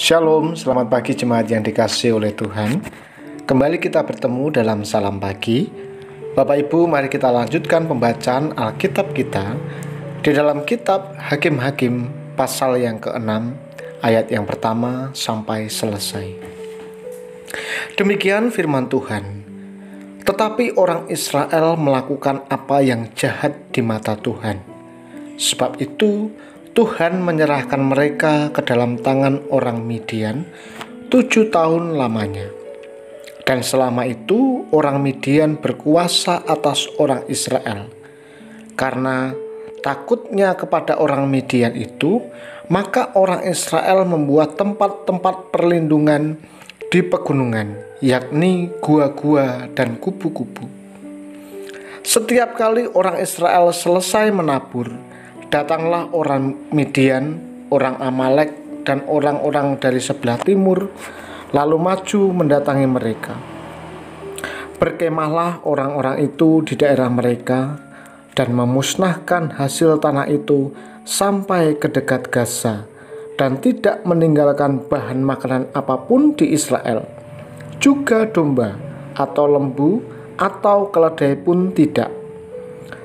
Shalom, selamat pagi jemaat yang dikasihi oleh Tuhan. Kembali kita bertemu dalam Salam Pagi. Bapak Ibu, mari kita lanjutkan pembacaan Alkitab kita di dalam kitab Hakim-Hakim pasal yang ke-6 ayat yang pertama sampai selesai. Demikian firman Tuhan. Tetapi orang Israel melakukan apa yang jahat di mata Tuhan. Sebab itu Tuhan menyerahkan mereka ke dalam tangan orang Midian 7 tahun lamanya. Dan selama itu orang Midian berkuasa atas orang Israel. Karena takutnya kepada orang Midian itu, maka orang Israel membuat tempat-tempat perlindungan di pegunungan, yakni gua-gua dan kubu-kubu. Setiap kali orang Israel selesai menabur, datanglah orang Midian, orang Amalek, dan orang-orang dari sebelah timur, lalu maju mendatangi mereka. Berkemahlah orang-orang itu di daerah mereka, dan memusnahkan hasil tanah itu sampai ke dekat Gaza, dan tidak meninggalkan bahan makanan apapun di Israel, juga domba, atau lembu, atau keledai pun tidak.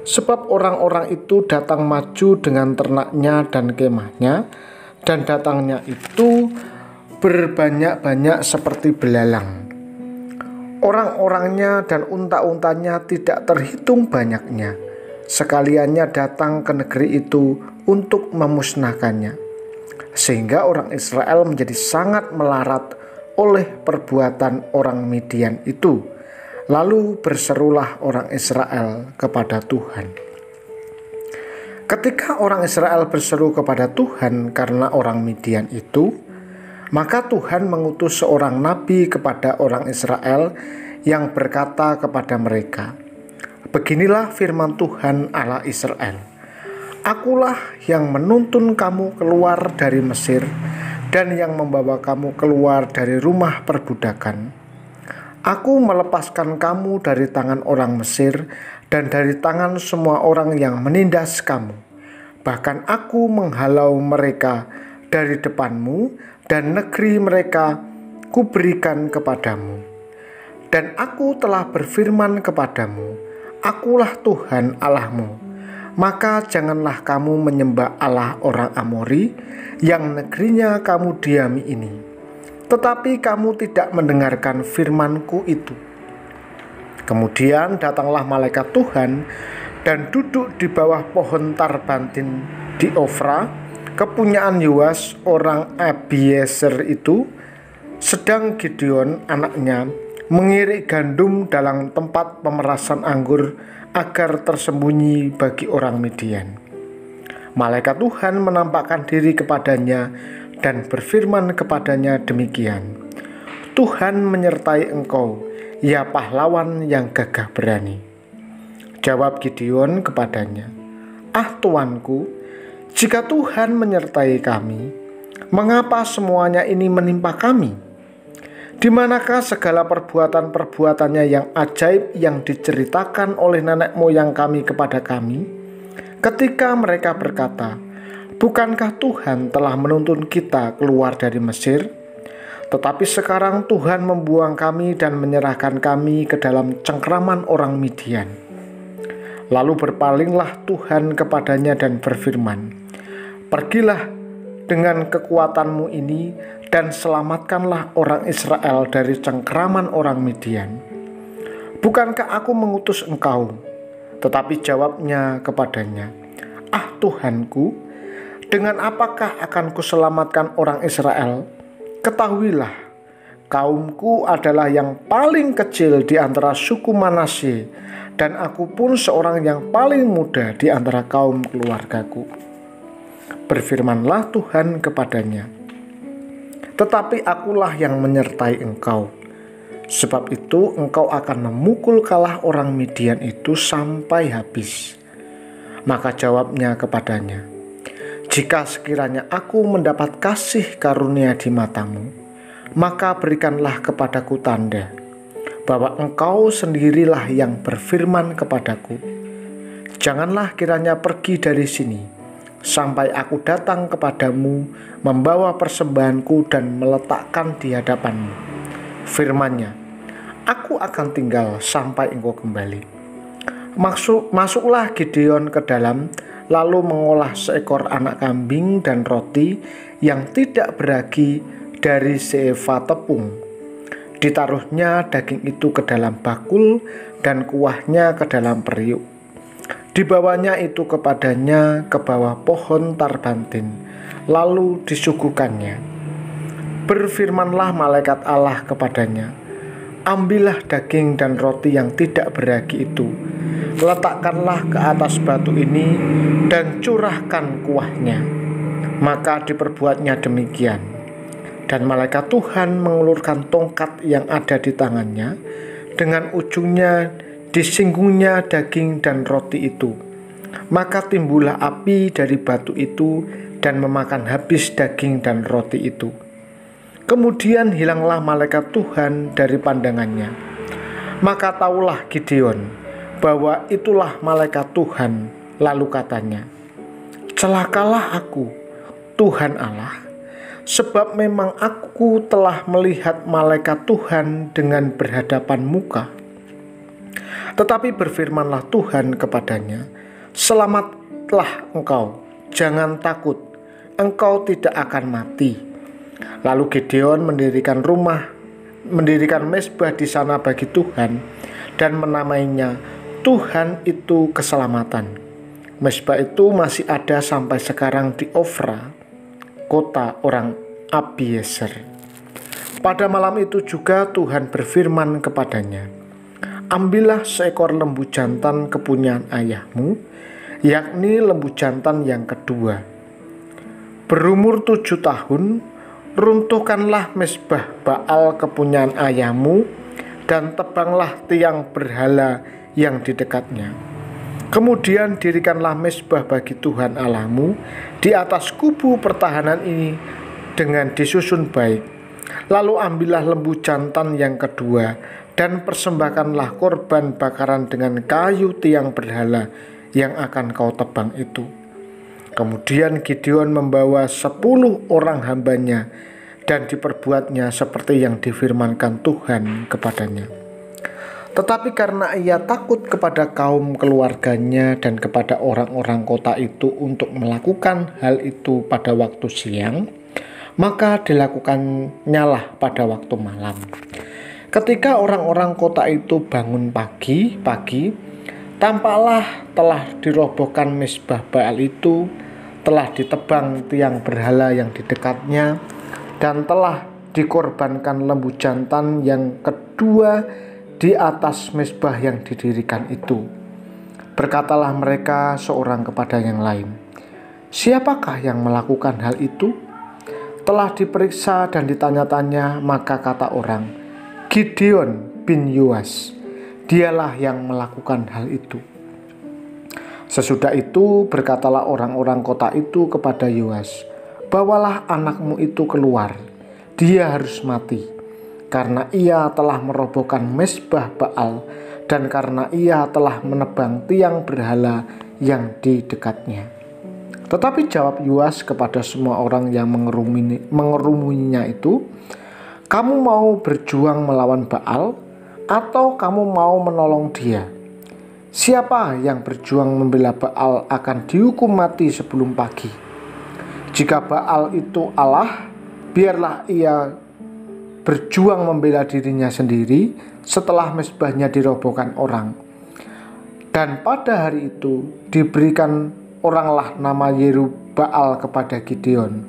Sebab orang-orang itu datang maju dengan ternaknya dan kemahnya, dan datangnya itu berbanyak-banyak seperti belalang. Orang-orangnya dan unta-untanya tidak terhitung banyaknya. Sekaliannya datang ke negeri itu untuk memusnahkannya. Sehingga orang Israel menjadi sangat melarat oleh perbuatan orang Midian itu. Lalu berserulah orang Israel kepada Tuhan. Ketika orang Israel berseru kepada Tuhan karena orang Midian itu, maka Tuhan mengutus seorang nabi kepada orang Israel yang berkata kepada mereka, "Beginilah firman Tuhan Allah Israel. Akulah yang menuntun kamu keluar dari Mesir dan yang membawa kamu keluar dari rumah perbudakan. Aku melepaskan kamu dari tangan orang Mesir dan dari tangan semua orang yang menindas kamu. Bahkan aku menghalau mereka dari depanmu dan negeri mereka kuberikan kepadamu. Dan aku telah berfirman kepadamu, Akulah Tuhan Allahmu. Maka janganlah kamu menyembah Allah orang Amori yang negerinya kamu diami ini. Tetapi kamu tidak mendengarkan firman-Ku itu." Kemudian datanglah malaikat Tuhan dan duduk di bawah pohon tarbantin di Ofra, kepunyaan Yoas orang Abiezer itu, sedang Gideon anaknya mengirik gandum dalam tempat pemerasan anggur agar tersembunyi bagi orang Midian. Malaikat Tuhan menampakkan diri kepadanya dan berfirman kepadanya demikian, "Tuhan menyertai engkau, ya pahlawan yang gagah berani." Jawab Gideon kepadanya, Tuanku, jika Tuhan menyertai kami, mengapa semuanya ini menimpa kami? Di manakah segala perbuatan-perbuatannya yang ajaib yang diceritakan oleh nenek moyang kami kepada kami? Ketika mereka berkata, "Bukankah Tuhan telah menuntun kita keluar dari Mesir? Tetapi sekarang Tuhan membuang kami dan menyerahkan kami ke dalam cengkraman orang Midian." Lalu berpalinglah Tuhan kepadanya dan berfirman, "Pergilah dengan kekuatanmu ini dan selamatkanlah orang Israel dari cengkraman orang Midian. Bukankah aku mengutus engkau?" Tetapi jawabnya kepadanya, Tuhanku, dengan apakah akan kuselamatkan orang Israel? Ketahuilah, kaumku adalah yang paling kecil di antara suku Manasye, dan aku pun seorang yang paling muda di antara kaum keluargaku. Berfirmanlah Tuhan kepadanya, "Tetapi akulah yang menyertai engkau. Sebab itu engkau akan memukul kalah orang Midian itu sampai habis." Maka jawabnya kepadanya, "Jika sekiranya aku mendapat kasih karunia di matamu, maka berikanlah kepadaku tanda bahwa engkau sendirilah yang berfirman kepadaku, 'Janganlah kiranya pergi dari sini,' sampai aku datang kepadamu, membawa persembahanku dan meletakkan di hadapanmu. Firman-Nya, aku akan tinggal sampai engkau kembali. Masuklah Gideon ke dalam, lalu mengolah seekor anak kambing dan roti yang tidak beragi dari seeva tepung. Ditaruhnya daging itu ke dalam bakul dan kuahnya ke dalam periuk. Dibawanya itu kepadanya ke bawah pohon tarbantin, lalu disuguhkannya. Berfirmanlah malaikat Allah kepadanya, ambillah daging dan roti yang tidak beragi itu, letakkanlah ke atas batu ini dan curahkan kuahnya. Maka diperbuatnya demikian. Dan malaikat Tuhan mengulurkan tongkat yang ada di tangannya, dengan ujungnya disinggungnya daging dan roti itu. Maka timbullah api dari batu itu dan memakan habis daging dan roti itu. Kemudian hilanglah malaikat Tuhan dari pandangannya. Maka taulah Gideon bahwa itulah malaikat Tuhan. Lalu katanya, celakalah aku, Tuhan Allah, sebab memang aku telah melihat malaikat Tuhan dengan berhadapan muka. Tetapi berfirmanlah Tuhan kepadanya, selamatlah engkau, jangan takut, engkau tidak akan mati. Lalu Gideon mendirikan mezbah di sana bagi Tuhan dan menamainya Tuhan itu keselamatan. Mezbah itu masih ada sampai sekarang di Ofra, kota orang Abiezer. Pada malam itu juga Tuhan berfirman kepadanya, ambillah seekor lembu jantan kepunyaan ayahmu, yakni lembu jantan yang kedua. Berumur 7 tahun, runtuhkanlah mezbah Baal kepunyaan ayahmu, dan tebanglah tiang berhala yang di dekatnya. Kemudian dirikanlah mezbah bagi Tuhan Allahmu di atas kubu pertahanan ini dengan disusun baik. Lalu ambillah lembu jantan yang kedua, dan persembahkanlah korban bakaran dengan kayu tiang berhala yang akan kau tebang itu. Kemudian Gideon membawa 10 orang hambanya, dan diperbuatnya seperti yang difirmankan Tuhan kepadanya. Tetapi karena ia takut kepada kaum keluarganya dan kepada orang-orang kota itu untuk melakukan hal itu pada waktu siang, maka dilakukannya pada waktu malam. Ketika orang-orang kota itu bangun pagi-pagi, tampaklah telah dirobohkan mezbah Baal itu, telah ditebang tiang berhala yang di dekatnya, dan telah dikorbankan lembu jantan yang kedua di atas mezbah yang didirikan itu. Berkatalah mereka seorang kepada yang lain, siapakah yang melakukan hal itu? Telah diperiksa dan ditanya-tanya, maka kata orang, Gideon bin Yoas, dialah yang melakukan hal itu. Sesudah itu berkatalah orang-orang kota itu kepada Yoas, bawalah anakmu itu keluar, dia harus mati, karena ia telah merobohkan mezbah Baal dan karena ia telah menebang tiang berhala yang di dekatnya. Tetapi jawab Yoas kepada semua orang yang mengerumuninya itu, kamu mau berjuang melawan Baal atau kamu mau menolong dia? Siapa yang berjuang membela Baal akan dihukum mati sebelum pagi. Jika Baal itu Allah, biarlah ia berjuang membela dirinya sendiri setelah mezbahnya dirobohkan orang. Dan pada hari itu diberikan oranglah nama Yerub-Baal kepada Gideon,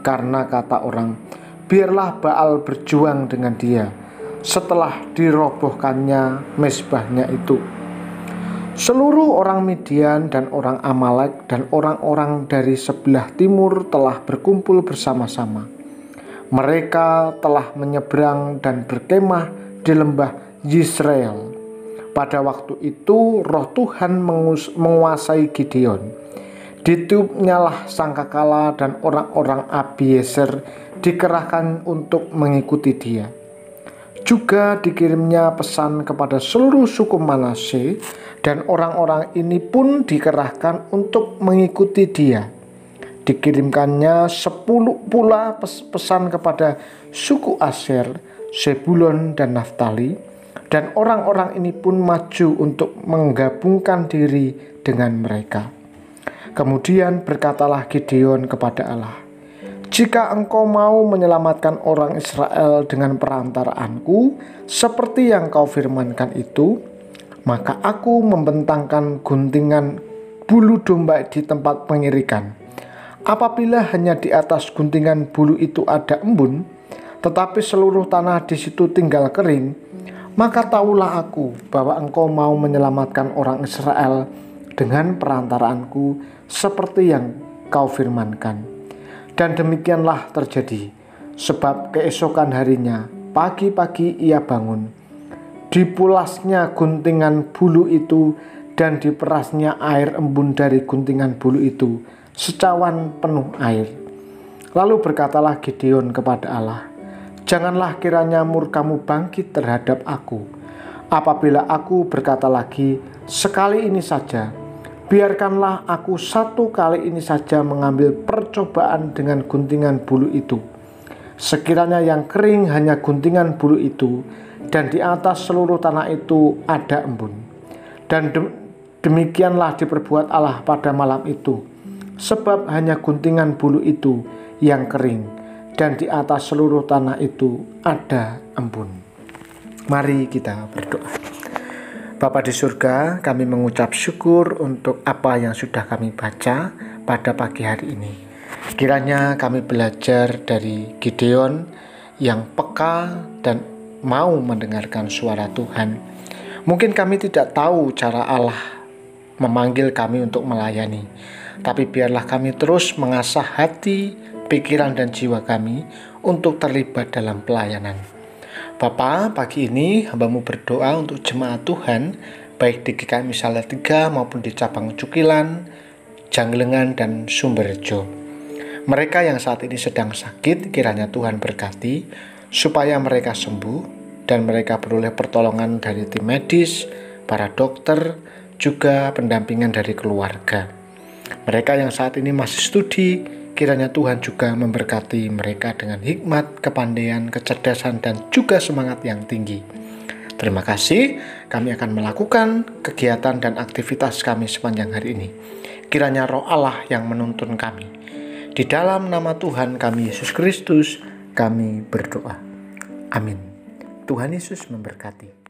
karena kata orang, biarlah Baal berjuang dengan dia setelah dirobohkannya mezbahnya itu. Seluruh orang Midian dan orang Amalek dan orang-orang dari sebelah timur telah berkumpul bersama-sama. Mereka telah menyeberang dan berkemah di lembah Yisrael. Pada waktu itu roh Tuhan menguasai Gideon. Ditiupnyalah sangkakala dan orang-orang Abiezer dikerahkan untuk mengikuti dia. Juga dikirimnya pesan kepada seluruh suku Manase, dan orang-orang ini pun dikerahkan untuk mengikuti dia. Dikirimkannya 10 pula pesan kepada suku Aser, Zebulon, dan Naftali, dan orang-orang ini pun maju untuk menggabungkan diri dengan mereka. Kemudian berkatalah Gideon kepada Allah, "Jika engkau mau menyelamatkan orang Israel dengan perantaraanku, seperti yang kau firmankan itu, maka aku membentangkan guntingan bulu domba di tempat pengirikan. Apabila hanya di atas guntingan bulu itu ada embun, tetapi seluruh tanah di situ tinggal kering, maka tahulah aku bahwa engkau mau menyelamatkan orang Israel dengan perantaraanku seperti yang kau firmankan." Dan demikianlah terjadi, sebab keesokan harinya pagi-pagi ia bangun, dipulasnya guntingan bulu itu dan diperasnya air embun dari guntingan bulu itu, secawan penuh air. Lalu berkatalah Gideon kepada Allah, "Janganlah kiranya murkamu bangkit terhadap aku, apabila aku berkata lagi, sekali ini saja, biarkanlah aku satu kali ini saja mengambil percobaan dengan guntingan bulu itu. Sekiranya yang kering hanya guntingan bulu itu, dan di atas seluruh tanah itu ada embun." Dan demikianlah diperbuat Allah pada malam itu, sebab hanya guntingan bulu itu yang kering, dan di atas seluruh tanah itu ada embun. Mari kita berdoa. Bapa di surga, kami mengucap syukur untuk apa yang sudah kami baca pada pagi hari ini. Kiranya kami belajar dari Gideon yang peka dan mau mendengarkan suara Tuhan. Mungkin kami tidak tahu cara Allah memanggil kami untuk melayani, tapi biarlah kami terus mengasah hati, pikiran, dan jiwa kami untuk terlibat dalam pelayanan. Bapa, pagi ini hamba-Mu berdoa untuk jemaat Tuhan, baik di GKI Salatiga maupun di cabang Cukilan, Janggelengan, dan Sumberjo. Mereka yang saat ini sedang sakit, kiranya Tuhan berkati, supaya mereka sembuh, dan mereka beroleh pertolongan dari tim medis, para dokter, juga pendampingan dari keluarga. Mereka yang saat ini masih studi, kiranya Tuhan juga memberkati mereka dengan hikmat, kepandaian, kecerdasan, dan juga semangat yang tinggi. Terima kasih, kami akan melakukan kegiatan dan aktivitas kami sepanjang hari ini. Kiranya Roh Allah yang menuntun kami. Di dalam nama Tuhan kami Yesus Kristus, kami berdoa. Amin. Tuhan Yesus memberkati.